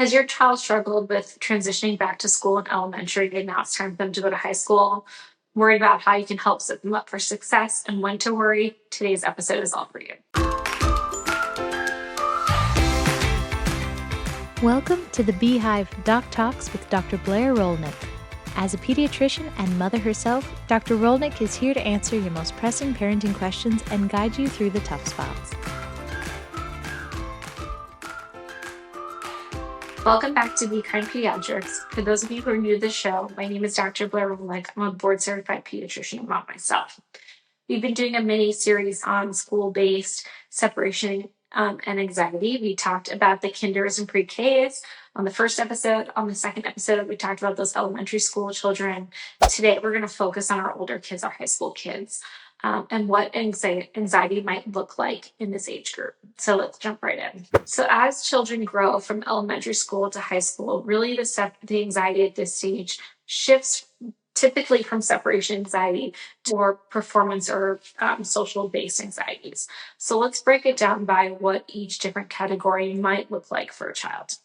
Has your child struggled with transitioning back to school in elementary and now it's time for them to go to high school? Worried about how you can help set them up for success and when to worry? Today's episode is all for you. Welcome to the Beehive Doc Talks with Dr. Blair Rolnick. As a pediatrician and mother herself, Dr. Rolnick is here to answer your most pressing parenting questions and guide you through the tough spots. Welcome back to Be Kind Pediatrics. For those of you who are new to the show, my name is Dr. Blair Rolnick. I'm a board-certified pediatrician and mom myself. We've been doing a mini-series on school-based separation and anxiety. We talked about the kinders and pre-Ks on the first episode. On the second episode, we talked about those elementary school children. Today, we're going to focus on our older kids, our high school kids, and what anxiety might look like in this age group. So let's jump right in. So as children grow from elementary school to high school, really the anxiety at this stage shifts typically from separation anxiety to performance or social-based anxieties. So let's break it down by what each different category might look like for a child.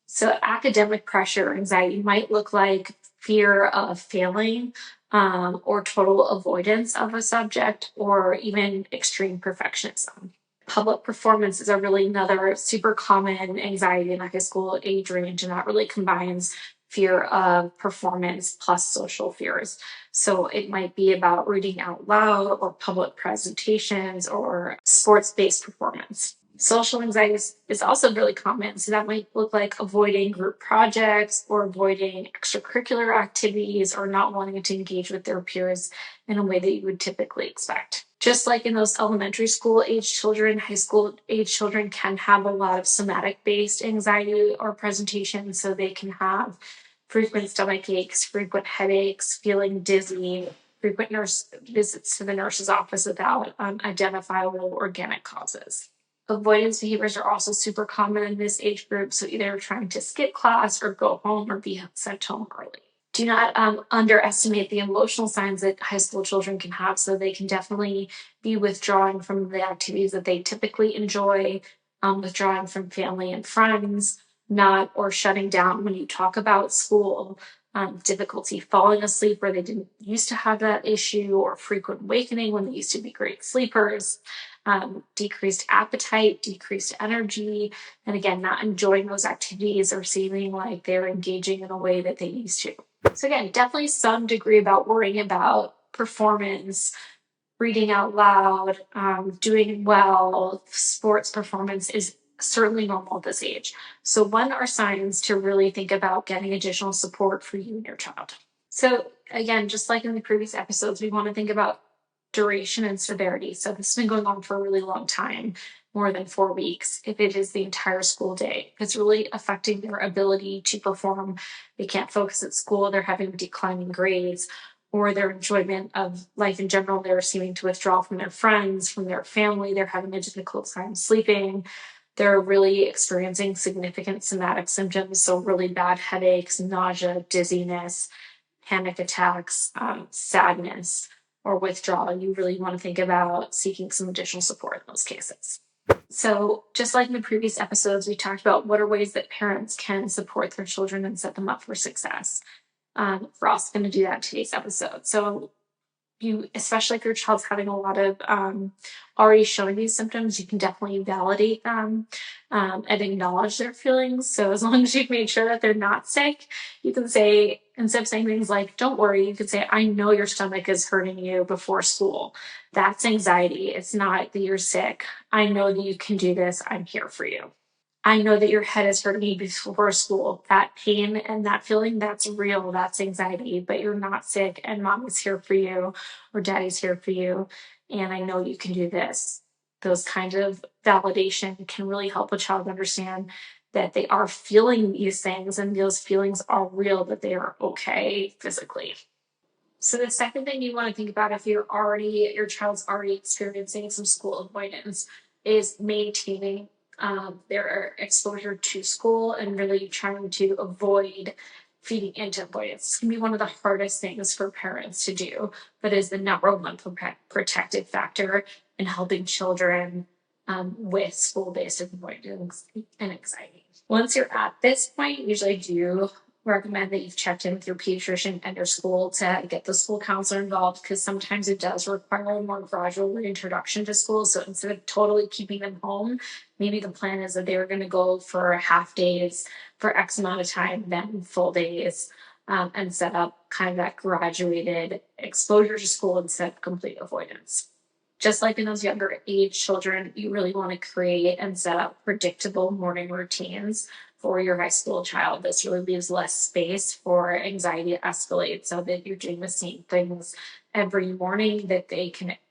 So academic pressure or anxiety might look like fear of failing, or total avoidance of a subject, or even extreme perfectionism. Public performance is another super common anxiety in the high school age range, and that really combines fear of performance plus social fears. So it might be about reading out loud or public presentations or sports-based performance. Social anxiety is also really common. So that might look like avoiding group projects or avoiding extracurricular activities or not wanting to engage with their peers in a way that you would typically expect. Just like in those elementary school age children, high school age children can have a lot of somatic-based anxiety or presentation. So they can have frequent stomach aches, frequent headaches, feeling dizzy, frequent nurse visits to the nurse's office without identifiable organic causes. Avoidance behaviors are also super common in this age group, so either trying to skip class or go home or be sent home early. Do not underestimate the emotional signs that high school children can have, so they can definitely be withdrawing from the activities that they typically enjoy, withdrawing from family and friends, or shutting down when you talk about school, difficulty falling asleep where they didn't used to have that issue, or frequent awakening when they used to be great sleepers. Decreased appetite, decreased energy, and again, not enjoying those activities or seeming like they're engaging in a way that they used to. So again, definitely some degree about worrying about performance, reading out loud, doing well, sports performance is certainly normal at this age. So when are signs to really think about getting additional support for you and your child? So again, just like in the previous episodes, we want to think about duration and severity. So this has been going on for a really long time, more than 4 weeks. If it is the entire school day, it's really affecting their ability to perform. They can't focus at school. They're having declining grades, or their enjoyment of life in general. They're seeming to withdraw from their friends, from their family. They're having a difficult time sleeping. They're really experiencing significant somatic symptoms. So really bad headaches, nausea, dizziness, panic attacks, sadness, or withdrawal. You really want to think about seeking some additional support in those cases. So just like in the previous episodes, we talked about what are ways that parents can support their children and set them up for success. We're also going to do that in today's episode. So especially if your child's having a lot of already showing these symptoms, you can definitely validate them and acknowledge their feelings. So as long as you've made sure that they're not sick, you can say, instead of saying things like, don't worry, you could say, I know your stomach is hurting you before school. That's anxiety. It's not that you're sick. I know that you can do this. I'm here for you. I know that your head is hurting you before school. That pain and that feeling, that's real. That's anxiety, but you're not sick, and mom is here for you or daddy's here for you. And I know you can do this. Those kinds of validation can really help a child understand that they are feeling these things and those feelings are real, that they are okay physically. So the second thing you want to think about if your child's already experiencing some school avoidance is maintaining their exposure to school and really trying to avoid feeding into avoidance. This can be one of the hardest things for parents to do, but is the number one protective factor in helping children with school-based avoidance and anxiety. Once you're at this point, usually I do recommend that you've checked in with your pediatrician and your school to get the school counselor involved, because sometimes it does require a more gradual reintroduction to school. So instead of totally keeping them home, maybe the plan is that they were going to go for half days for X amount of time, then full days, and set up kind of that graduated exposure to school instead of complete avoidance. Just like in those younger age children, you really want to create and set up predictable morning routines for your high school child. This really leaves less space for anxiety to escalate, so that you're doing the same things every morning that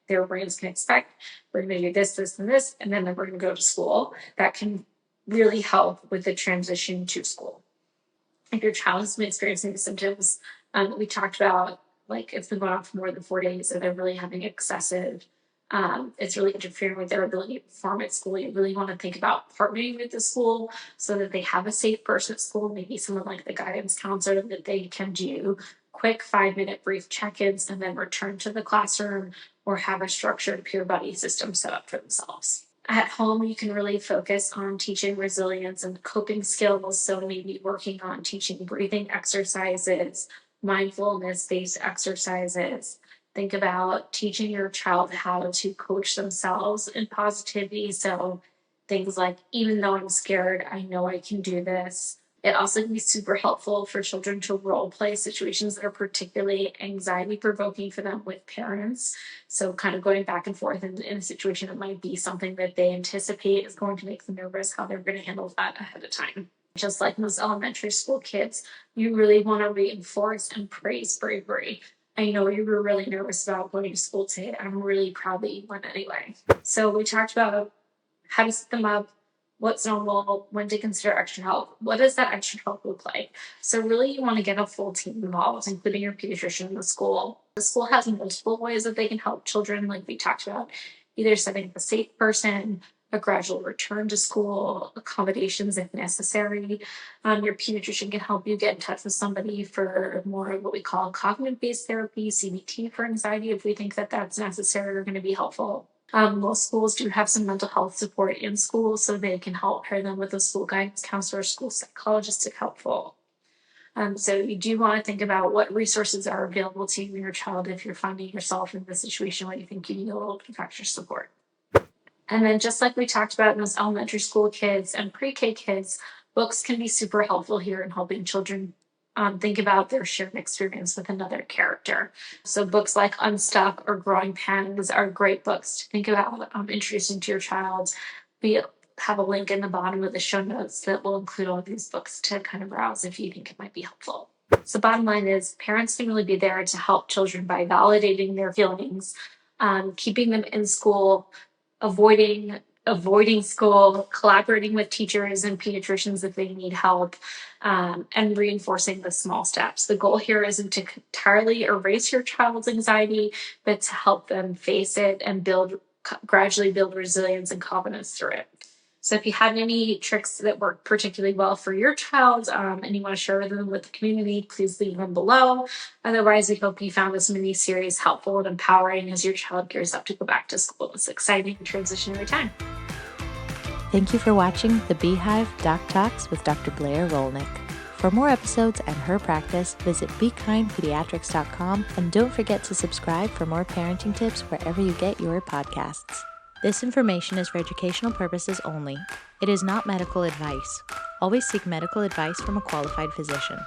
their brains can expect. We're going to do this, this, and this, and then we're going to go to school. That can really help with the transition to school. If your child has been experiencing the symptoms we talked about, like it's been going on for more than 4 days, and they're really having excessive, it's really interfering with their ability to perform at school, you really want to think about partnering with the school so that they have a safe person at school, maybe someone like the guidance counselor, that they can do quick 5-minute brief check-ins and then return to the classroom, or have a structured peer buddy system set up for themselves. At home, you can really focus on teaching resilience and coping skills. So maybe working on teaching breathing exercises, mindfulness-based exercises. Think about teaching your child how to coach themselves in positivity. So things like, even though I'm scared, I know I can do this. It also can be super helpful for children to role play situations that are particularly anxiety provoking for them with parents. So kind of going back and forth in a situation that might be something that they anticipate is going to make them nervous, how they're going to handle that ahead of time. Just like most elementary school kids, you really want to reinforce and praise bravery. I know you were really nervous about going to school today. I'm really proud that you went anyway. So we talked about how to set them up, what's normal, when to consider extra help. What does that extra help look like? So really you want to get a full team involved, including your pediatrician in the school. The school has multiple ways that they can help children, like we talked about, either setting up a safe person, a gradual return to school, accommodations if necessary. Your pediatrician can help you get in touch with somebody for more of what we call cognitive-based therapy, CBT for anxiety, if we think that that's necessary or going to be helpful. Most schools do have some mental health support in school, so they can help pair them with a school guidance counselor or school psychologist if helpful. So you do want to think about what resources are available to you and your child if you're finding yourself in the situation where you think you need a little bit of extra support. And then just like we talked about in those elementary school kids and pre-K kids, books can be super helpful here in helping children think about their shared experience with another character. So books like Unstuck or Growing Pains are great books to think about introducing to your child. We have a link in the bottom of the show notes that will include all of these books to kind of browse if you think it might be helpful. So bottom line is, parents can really be there to help children by validating their feelings, keeping them in school, avoiding school, collaborating with teachers and pediatricians if they need help, and reinforcing the small steps. The goal here isn't to entirely erase your child's anxiety, but to help them face it and gradually build resilience and confidence through it. So if you had any tricks that work particularly well for your child, and you want to share them with the community, please leave them below. Otherwise, we hope you found this mini-series helpful and empowering as your child gears up to go back to school. It's exciting transitionary time. Thank you for watching the Beehive Doc Talks with Dr. Blair Rolnick. For more episodes and her practice, visit BeKindPediatrics.com, and don't forget to subscribe for more parenting tips wherever you get your podcasts. This information is for educational purposes only. It is not medical advice. Always seek medical advice from a qualified physician.